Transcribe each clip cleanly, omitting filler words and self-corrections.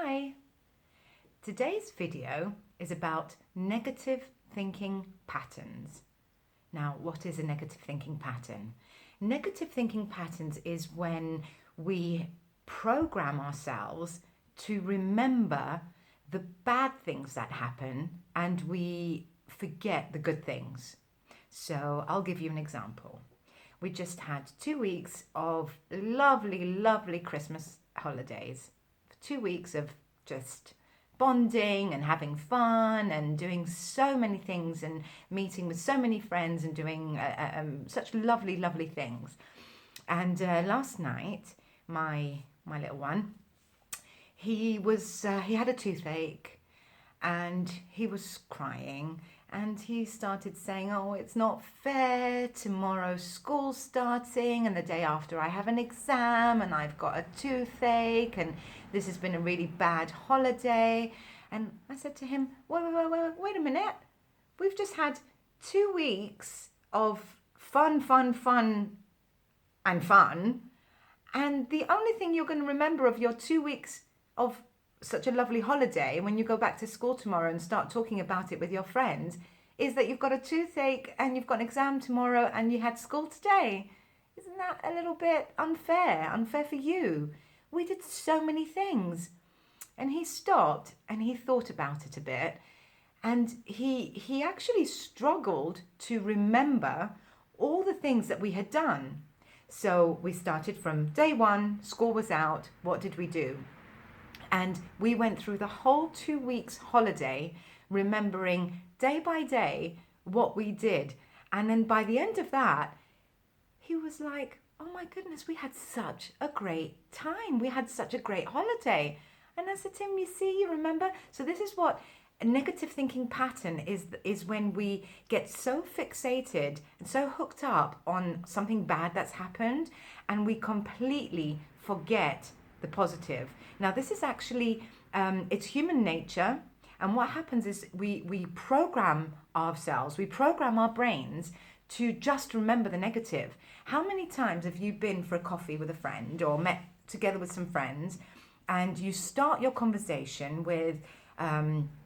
Hi! Today's video is about negative thinking patterns. Now, what is a negative thinking pattern? Negative thinking patterns is when we program ourselves to remember the bad things that happen and we forget the good things. So I'll give you an example. We just had 2 weeks of lovely Christmas holidays. 2 weeks of just bonding and having fun and doing so many things and meeting with so many friends and doing such lovely things. And last night, my little one, he had a toothache and he was crying. And he started saying, oh, it's not fair, tomorrow's school's starting and the day after I have an exam and I've got a toothache and this has been a really bad holiday. And I said to him, wait a minute. We've just had 2 weeks of fun. And the only thing you're going to remember of your 2 weeks of such a lovely holiday, when you go back to school tomorrow and start talking about it with your friends, is that you've got a toothache and you've got an exam tomorrow and you had school today. Isn't that a little bit unfair for you? We did so many things. And he stopped and he thought about it a bit, and he actually struggled to remember all the things that we had done. So we started from day one, school was out, what did we do? And we went through the whole 2 weeks holiday, remembering day by day what we did. And then by the end of that, he was like, oh my goodness, we had such a great time. We had such a great holiday. And I said to him, you remember? So this is what a negative thinking pattern is when we get so fixated and so hooked up on something bad that's happened and we completely forget the positive. Now, this is actually, it's human nature. And what happens is we program ourselves, we program our brains to just remember the negative. How many times have you been for a coffee with a friend or met together with some friends and you start your conversation with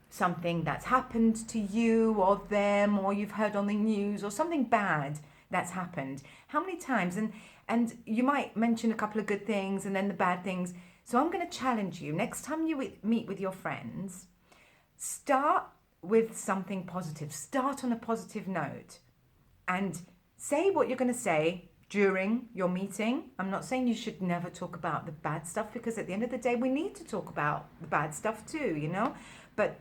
something that's happened to you or them, or you've heard on the news, or something bad that's happened? How many times? And you might mention a couple of good things and then the bad things. So I'm going to challenge you. Next time you meet with your friends, start with something positive. Start on a positive note and say what you're going to say during your meeting. I'm not saying you should never talk about the bad stuff, because at the end of the day, we need to talk about the bad stuff too, But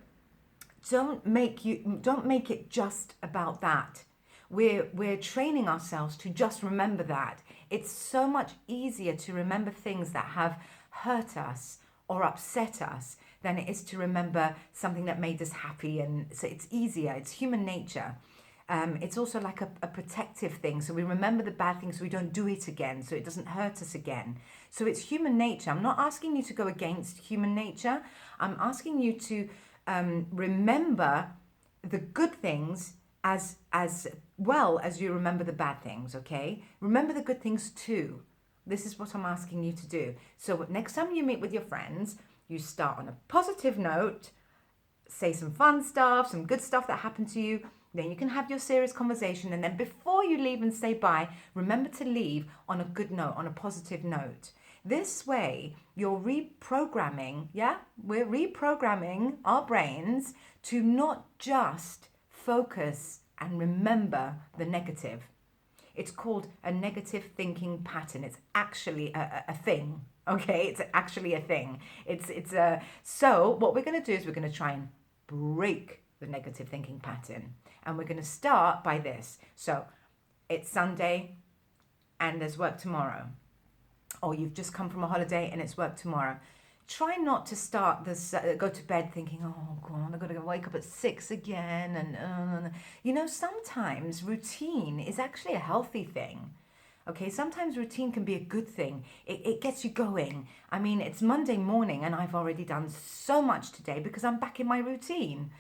don't make it just about that. We're training ourselves to just remember that. It's so much easier to remember things that have hurt us or upset us than it is to remember something that made us happy. And so it's easier. It's human nature. It's also like a protective thing. So we remember the bad things so we don't do it again, so it doesn't hurt us again. So it's human nature. I'm not asking you to go against human nature. I'm asking you to remember the good things as well as you remember the bad things, okay? Remember the good things too. This is what I'm asking you to do. So next time you meet with your friends, you start on a positive note, say some fun stuff, some good stuff that happened to you. Then you can have your serious conversation. And then before you leave and say bye, remember to leave on a good note, on a positive note. This way, you're reprogramming, we're reprogramming our brains to not just focus and remember the negative. It's called a negative thinking pattern. It's actually a thing, okay? It's actually a thing. So what we're going to do is we're going to try and break the negative thinking pattern. And we're going to start by this. So it's Sunday and there's work tomorrow. Or you've just come from a holiday and it's work tomorrow. Try not to start this, go to bed thinking, oh God, I've got to wake up at 6 again. And sometimes routine is actually a healthy thing. Okay, sometimes routine can be a good thing. It gets you going. I mean, it's Monday morning and I've already done so much today because I'm back in my routine.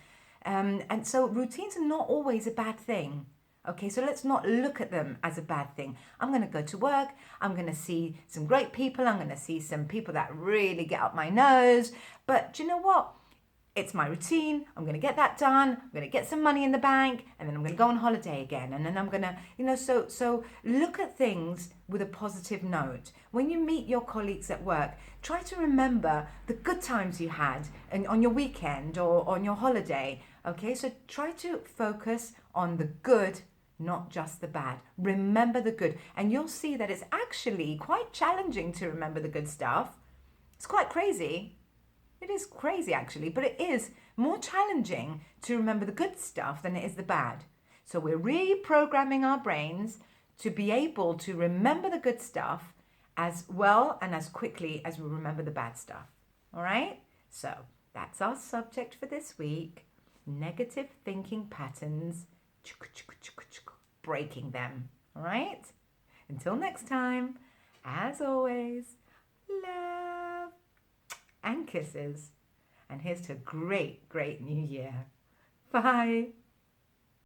And so routines are not always a bad thing. Okay, so let's not look at them as a bad thing. I'm going to go to work. I'm going to see some great people. I'm going to see some people that really get up my nose. But do you know what? It's my routine. I'm going to get that done. I'm going to get some money in the bank, and then I'm going to go on holiday again. And then I'm going to, so look at things with a positive note. When you meet your colleagues at work, try to remember the good times you had on your weekend or on your holiday. Okay, so try to focus on the good, not just the bad. Remember the good. And you'll see that it's actually quite challenging to remember the good stuff. It's quite crazy. It is crazy actually, but it is more challenging to remember the good stuff than it is the bad. So we're reprogramming our brains to be able to remember the good stuff as well and as quickly as we remember the bad stuff. All right? So that's our subject for this week. Negative thinking patterns, breaking them. All right? Until next time, as always, love and kisses. And here's to a great, great new year. Bye.